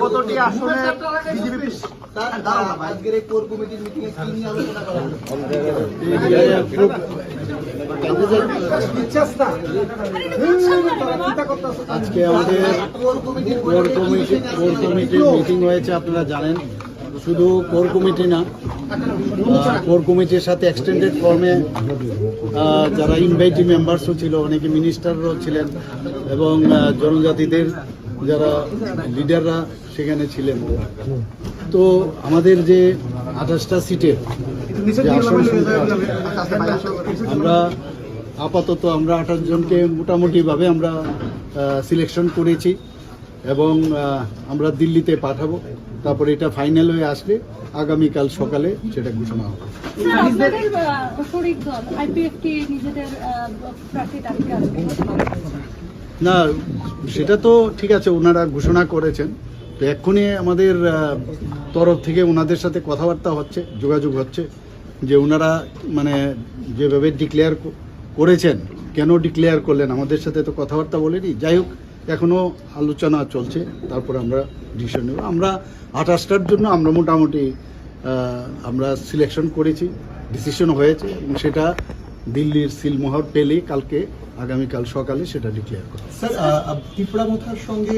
কতটি আসনে বিজেপি আজকের এই কোর কমিটির মিটিং এ কি নিয়ে আলোচনা করা হলো? আজকে আমাদের কোর কমিটির মিটিং হয়েছে। আপনারা জানেন, শুধু কোর কমিটি না, কোর কমিটির সাথে এক্সটেন্ডেড ফর্মে যারা ইনভাইটি মেম্বার্সও ছিল, অনেকে মিনিস্টাররাও ছিলেন এবং জনজাতিদের যারা লিডাররা সেখানে ছিলেন। তো আমাদের যে 28টা সিটের যে আসন সংখ্যা, আমরা আপাতত 28 জনকে মোটামুটিভাবে আমরা সিলেকশন করেছি এবং আমরা দিল্লিতে পাঠাবো। তারপরে এটা ফাইনাল হয়ে আসলে আগামীকাল সকালে সেটা ঘোষণা হবে। না, সেটা তো ঠিক আছে, ওনারা ঘোষণা করেছেন। তো এক্ষুনি আমাদের তরফ থেকে ওনাদের সাথে কথাবার্তা হচ্ছে, যোগাযোগ হচ্ছে যে ওনারা মানে যেভাবে ডিক্লেয়ার করেছেন, কেন ডিক্লেয়ার করলেন, আমাদের সাথে তো কথাবার্তা বলেনি। যাই হোক, এখনও আলোচনা চলছে, তারপর আমরা ডিসিশন নেব। আমরা 28টার জন্য আমরা মোটামুটি আমরা সিলেকশন করেছি, ডিসিশন হয়েছে এবং সেটা দিল্লির সিলমোহর পেলে কালকে আগামীকাল সকালে সেটা ডিক্লেয়ার করব। স্যার, ত্রিপুরা মুখার সঙ্গে